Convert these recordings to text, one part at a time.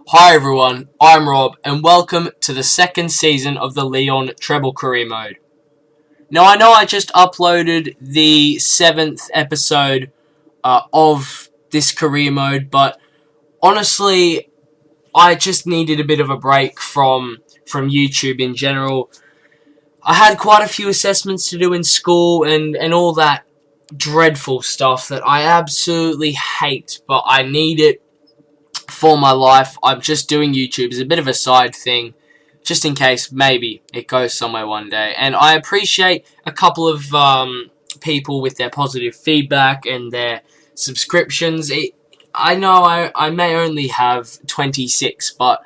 Hi everyone, I'm Rob, and welcome to the second season of the Leon Treble career mode. Now I know I just uploaded the 7th episode of this career mode, but honestly, I just needed a bit of a break from YouTube in general. I had quite a few assessments to do in school and all that dreadful stuff that I absolutely hate, but I need it for my life. I'm just doing YouTube as a bit of a side thing, just in case maybe it goes somewhere one day. And I appreciate a couple of people with their positive feedback and their subscriptions. I know I may only have 26, but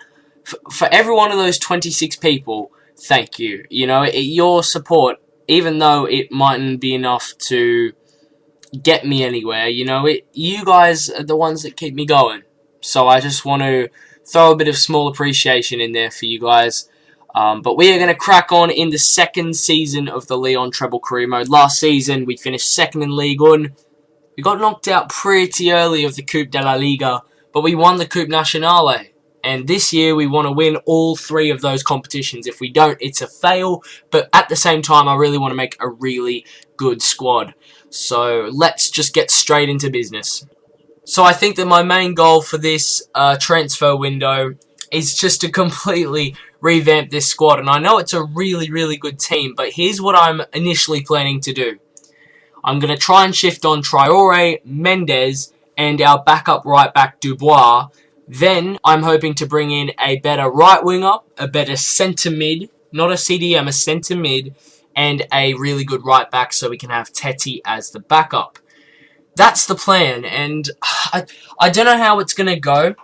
for every one of those 26 people, thank you. You know, your support, even though it mightn't be enough to get me anywhere, you guys are the ones that keep me going. So I just want to throw a bit of small appreciation in there for you guys. But we are going to crack on in the second season of the Leon Treble career mode. Last season, we finished second in League 1. We got knocked out pretty early of the Coupe de la Liga, but we won the Coupe Nationale. And this year, we want to win all three of those competitions. If we don't, it's a fail. But at the same time, I really want to make a really good squad. So let's just get straight into business. So I think that my main goal for this transfer window is just to completely revamp this squad. And I know it's a really, really good team, but here's what I'm initially planning to do. I'm going to try and shift on Traore, Mendes, and our backup right back Dubois. Then I'm hoping to bring in a better right winger, a better centre mid, not a CDM, a centre mid, and a really good right back so we can have Teti as the backup. That's the plan, and I don't know how it's going to go.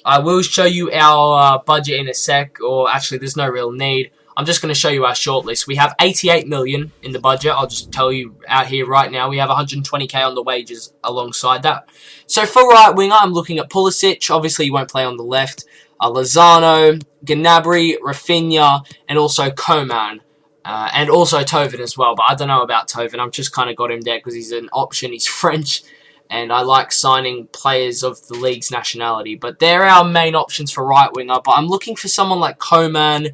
I will show you our budget in a sec, or actually there's no real need. I'm just going to show you our shortlist. We have 88 million in the budget. I'll just tell you out here right now. We have 120k on the wages alongside that. So for right winger, I'm looking at Pulisic. Obviously, he won't play on the left. Lozano, Gnabry, Rafinha, and also Coman. And also Toven as well, but I don't know about Toven. I've just kind of got him there because he's an option. He's French, and I like signing players of the league's nationality. But they're our main options for right winger. But I'm looking for someone like Coman,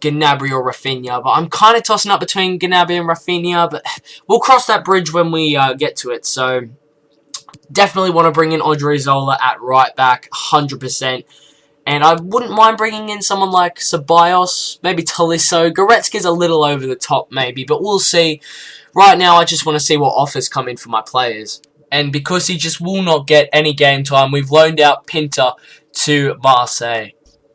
Gnabry, or Rafinha. But I'm kind of tossing up between Gnabry and Rafinha. But we'll cross that bridge when we get to it. So definitely want to bring in Odriozola at right back, 100%. And I wouldn't mind bringing in someone like Ceballos, maybe Tolisso. Goretzka's a little over the top, maybe, but we'll see. Right now, I just want to see what offers come in for my players. And because he just will not get any game time, we've loaned out Pinter to Marseille.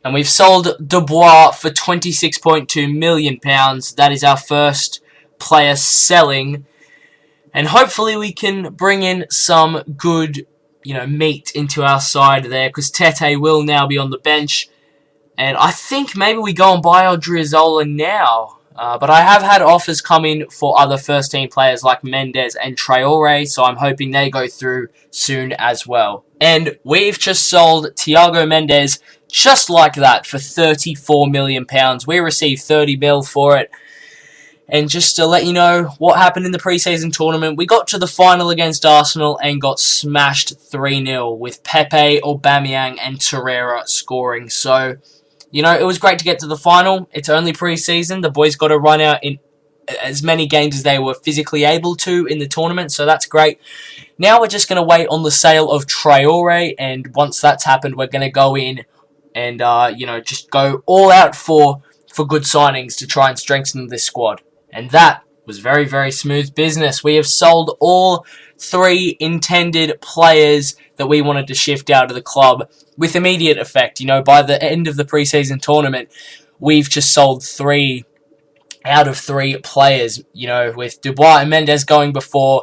And we've sold Dubois for £26.2 million. That is our first player selling. And hopefully we can bring in some good meat into our side there, because Tete will now be on the bench. And I think maybe we go and buy Odriozola now. But I have had offers come in for other first-team players like Mendes and Traore, so I'm hoping they go through soon as well. And we've just sold Thiago Mendes just like that for £34 million. We received 30 mil for it. And just to let you know what happened in the pre-season tournament, we got to the final against Arsenal and got smashed 3-0 with Pepe, Aubameyang and Torreira scoring. So, it was great to get to the final. It's only pre-season. The boys got to run out in as many games as they were physically able to in the tournament, so that's great. Now we're just going to wait on the sale of Traore, and once that's happened, we're going to go in and, just go all out for good signings to try and strengthen this squad. And that was very, very smooth business. We have sold all three intended players that we wanted to shift out of the club with immediate effect. By the end of the preseason tournament, we've just sold 3 out of 3 players, with Dubois and Mendes going before.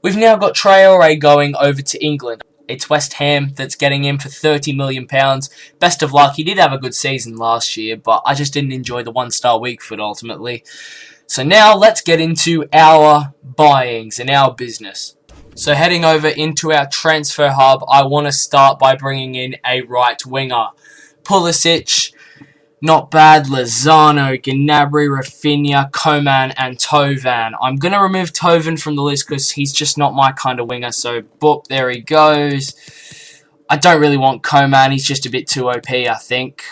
We've now got Traore going over to England. It's West Ham that's getting him for £30 million. Best of luck. He did have a good season last year, but I just didn't enjoy the one-star week foot ultimately. So now let's get into our buyings and our business. So heading over into our transfer hub, I want to start by bringing in a right winger. Pulisic, not bad. Lozano, Gnabry, Rafinha, Coman, and Tovan. I'm going to remove Tovan from the list because he's just not my kind of winger. So, boop, there he goes. I don't really want Coman. He's just a bit too OP, I think.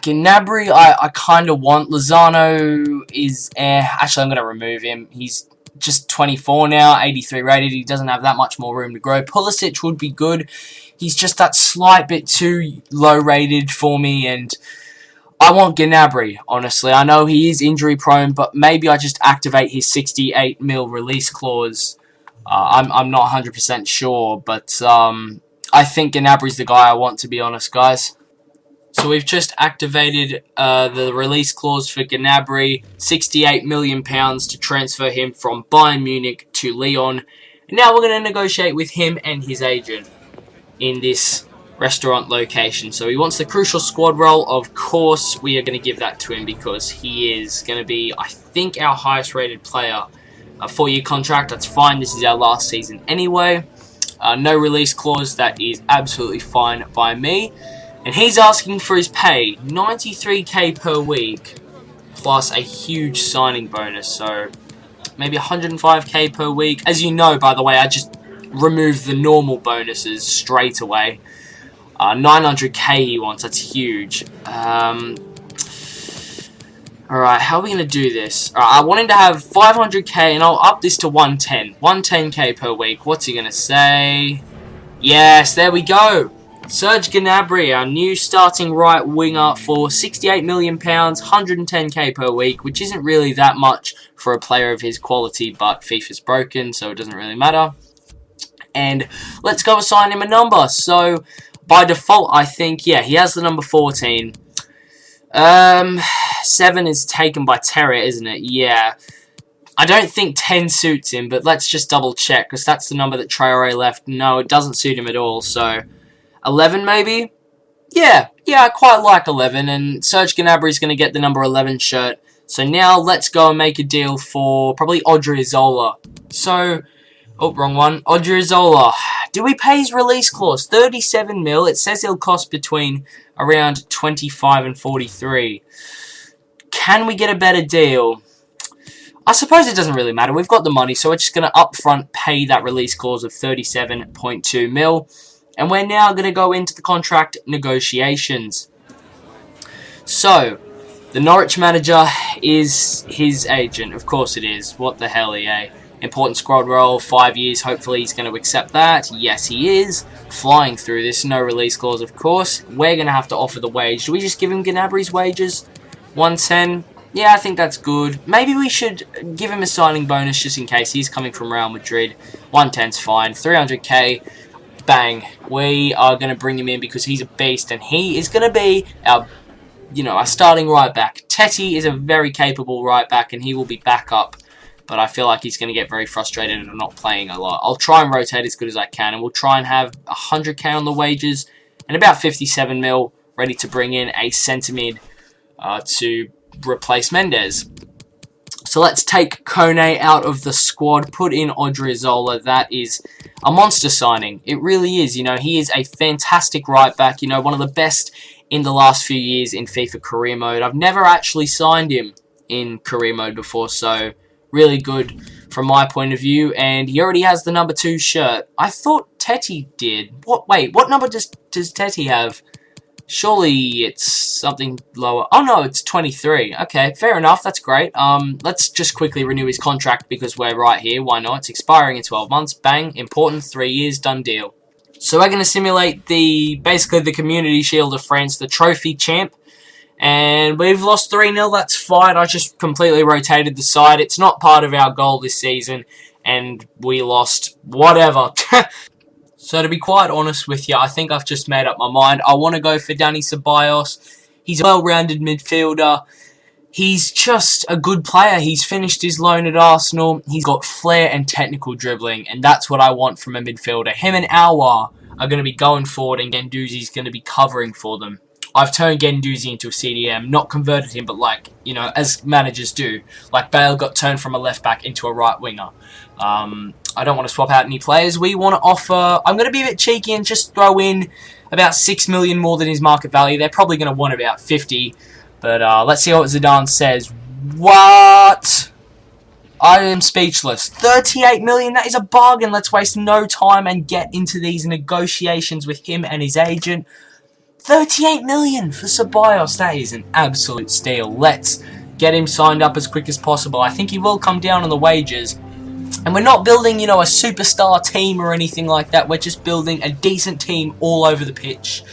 Gnabry, I kind of want. Lozano is Actually, I'm going to remove him. He's just 24 now, 83 rated. He doesn't have that much more room to grow. Pulisic would be good. He's just that slight bit too low rated for me, and I want Gnabry, honestly. I know he is injury prone, but maybe I just activate his 68 mil release clause. I'm not 100% sure, but I think Gnabry's the guy I want, to be honest, guys. So we've just activated the release clause for Gnabry, £68 million to transfer him from Bayern Munich to Lyon. And now we're going to negotiate with him and his agent in this restaurant location. So he wants the crucial squad role. Of course, we are going to give that to him because he is going to be, I think, our highest rated player. A 4-year contract, that's fine. This is our last season anyway. No release clause, that is absolutely fine by me. And he's asking for his pay, 93k per week, plus a huge signing bonus, so maybe 105k per week. As you know, by the way, I just removed the normal bonuses straight away. 900k he wants, that's huge. Alright, how are we going to do this? I want him to have 500k, and I'll up this to 110. 110k per week. What's he going to say? Yes, there we go. Serge Gnabry, our new starting right winger for £68 million, 110k per week, which isn't really that much for a player of his quality, but FIFA's broken, so it doesn't really matter. And let's go assign him a number. So, by default, I think, yeah, he has the number 14. 7 is taken by Terry, isn't it? Yeah. I don't think 10 suits him, but let's just double check, because that's the number that Traore left. No, it doesn't suit him at all, so 11 maybe? Yeah, I quite like 11, and Serge Gnabry is going to get the number 11 shirt. So now let's go and make a deal for probably Odriozola. So, oh, wrong one. Odriozola. Do we pay his release clause? 37 mil. It says he'll cost between around 25 and 43. Can we get a better deal? I suppose it doesn't really matter. We've got the money, so we're just going to upfront pay that release clause of 37.2 mil. And we're now going to go into the contract negotiations. So, the Norwich manager is his agent. Of course it is. What the hell, EA? Important squad role, 5 years. Hopefully he's going to accept that. Yes, he is. Flying through this. No release clause, of course. We're going to have to offer the wage. Do we just give him Gnabry's wages? 110. Yeah, I think that's good. Maybe we should give him a signing bonus just in case he's coming from Real Madrid. 110's fine. 300k. Bang. We are going to bring him in because he's a beast and he is going to be our, our starting right back. Teti is a very capable right back and he will be back up, but I feel like he's going to get very frustrated and not playing a lot. I'll try and rotate as good as I can, and we'll try and have 100k on the wages and about 57 mil ready to bring in a centre mid to replace Mendes. So let's take Kone out of the squad, put in Odriozola. That is a monster signing. It really is. He is a fantastic right back. One of the best in the last few years in FIFA career mode. I've never actually signed him in career mode before, so really good from my point of view. And he already has the number 2 shirt. I thought Teti did. Wait, what number does Teti have? Surely it's something lower. Oh no, it's 23. Okay, fair enough. That's great. Let's just quickly renew his contract because we're right here. Why not? It's expiring in 12 months. Bang. Important. 3 years. Done deal. So we're going to simulate basically the Community Shield of France, the trophy champ. And we've lost 3-0. That's fine. I just completely rotated the side. It's not part of our goal this season. And we lost. Whatever. So to be quite honest with you, I think I've just made up my mind. I want to go for Dani Ceballos. He's a well-rounded midfielder. He's just a good player. He's finished his loan at Arsenal. He's got flair and technical dribbling, and that's what I want from a midfielder. Him and Aouar are going to be going forward, and Guendouzi's going to be covering for them. I've turned Guendouzi into a CDM, not converted him, but as managers do. Like Bale got turned from a left-back into a right winger. I don't want to swap out any players. We want to offer... I'm going to be a bit cheeky and just throw in about 6 million more than his market value. They're probably going to want about 50. But let's see what Zidane says. What? I am speechless. 38 million, that is a bargain. Let's waste no time and get into these negotiations with him and his agent. 38 million for Ceballos, that is an absolute steal. Let's get him signed up as quick as possible. I think he will come down on the wages. And we're not building, you know, a superstar team or anything like that. We're just building a decent team all over the pitch.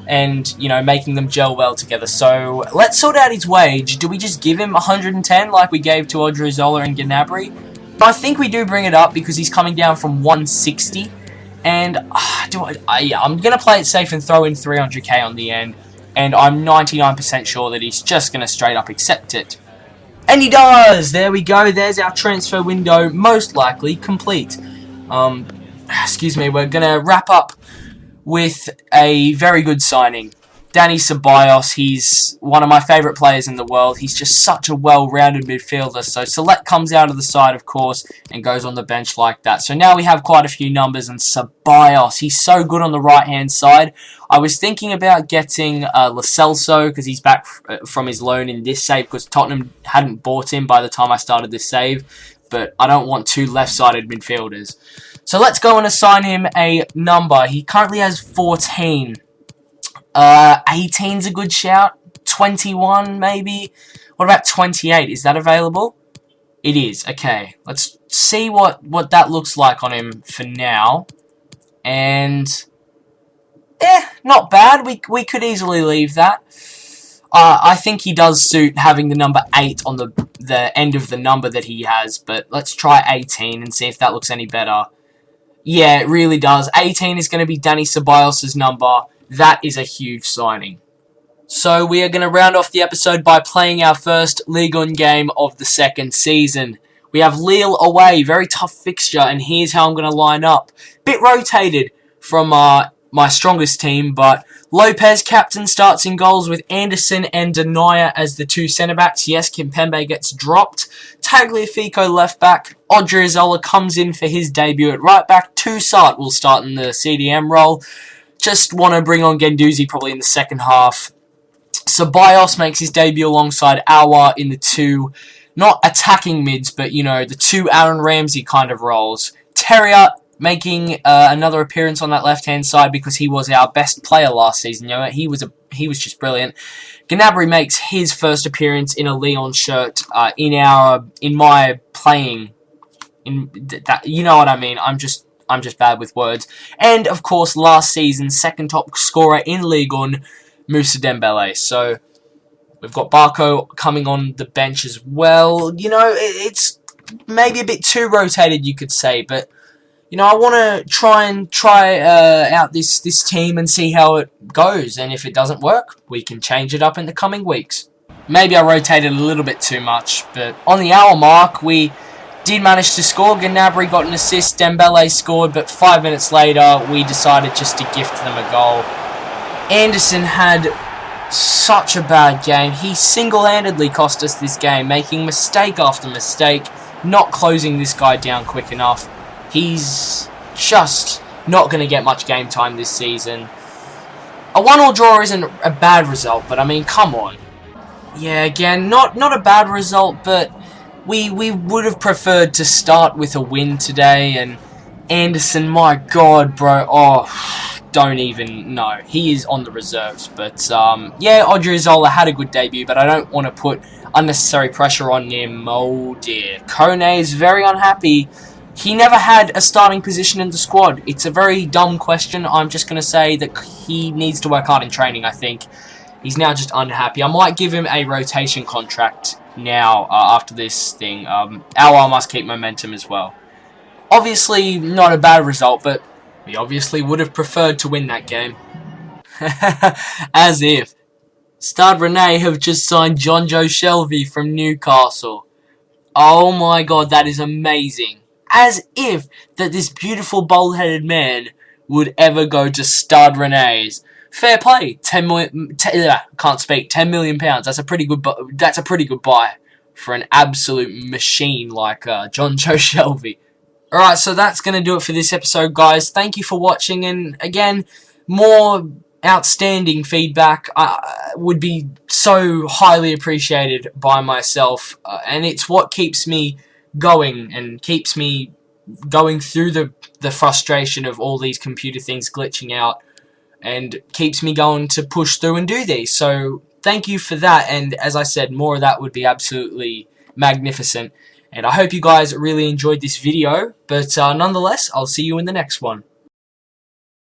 And, you know, making them gel well together. So, let's sort out his wage. Do we just give him 110 like we gave to Odriozola and Gnabry? But I think we do bring it up because he's coming down from 160. And, I'm going to play it safe and throw in 300k on the end. And I'm 99% sure that he's just going to straight up accept it. And he does! There we go. There's our transfer window, most likely complete. Excuse me, we're going to wrap up with a very good signing. Dani Ceballos, he's one of my favourite players in the world. He's just such a well-rounded midfielder. So Select comes out of the side, of course, and goes on the bench like that. So now we have quite a few numbers, and Ceballos, he's so good on the right-hand side. I was thinking about getting Lo Celso, because he's back from his loan in this save, because Tottenham hadn't bought him by the time I started this save. But I don't want two left-sided midfielders. So let's go and assign him a number. He currently has 14. 18's a good shout. 21, maybe. What about 28? Is that available? It is. Okay. Let's see what that looks like on him for now. And, not bad. We could easily leave that. I think he does suit having the number 8 on the end of the number that he has. But let's try 18 and see if that looks any better. Yeah, it really does. 18 is going to be Dani Ceballos' number. That is a huge signing. So we are going to round off the episode by playing our first Ligue 1 game of the second season. We have Lille away, very tough fixture, and here's how I'm going to line up. Bit rotated from my strongest team, but Lopez, captain, starts in goals with Anderson and Denayer as the two centre-backs. Yes, Kimpembe gets dropped. Tagliafico left back. Odriozola comes in for his debut at right back. Toussaint will start in the CDM role. Just want to bring on Guendouzi probably in the second half. Ceballos makes his debut alongside Aouar in the two, not attacking mids, but, you know, the two Aaron Ramsey kind of roles. Terrier making another appearance on that left-hand side because he was our best player last season. You know, he was just brilliant. Gnabry makes his first appearance in a Lyon shirt in my playing. In that, you know what I mean? I'm just bad with words. And of course, last season's second top scorer in Ligue 1, Moussa Dembele. So we've got Barco coming on the bench as well. You know, it's maybe a bit too rotated, you could say, but you know, I want to try out this team and see how it goes. And if it doesn't work, we can change it up in the coming weeks. Maybe I rotated a little bit too much, but on the hour mark, we did manage to score. Gnabry got an assist, Dembele scored, but 5 minutes later, we decided just to gift them a goal. Anderson had such a bad game. He single-handedly cost us this game, making mistake after mistake, not closing this guy down quick enough. He's just not going to get much game time this season. A 1-1 draw isn't a bad result, but I mean, come on. Yeah, again, not a bad result, but we would have preferred to start with a win today. And Anderson, my God, bro, don't even know. He is on the reserves, but yeah, Odriozola had a good debut, but I don't want to put unnecessary pressure on him. Oh dear, Kone is very unhappy. He never had a starting position in the squad. It's a very dumb question. I'm just going to say that he needs to work hard in training, I think. He's now just unhappy. I might give him a rotation contract now after this thing. Aouar must keep momentum as well. Obviously, not a bad result, but we obviously would have preferred to win that game. As if. Stade Rennais have just signed Jonjo Shelvey from Newcastle. Oh my God, that is amazing. As if that this beautiful bald-headed man would ever go to Stade Rennais. Fair play. 10 million. Can't speak. £10 million. That's a pretty good. That's a pretty good buy for an absolute machine like Jonjo Shelvey. All right, so that's gonna do it for this episode, guys. Thank you for watching, and again, more outstanding feedback would be so highly appreciated by myself, and it's what keeps me going and keeps me going through the frustration of all these computer things glitching out, and keeps me going to push through and do these. So thank you for that, and as I said, more of that would be absolutely magnificent. And I hope you guys really enjoyed this video, but nonetheless, I'll see you in the next one.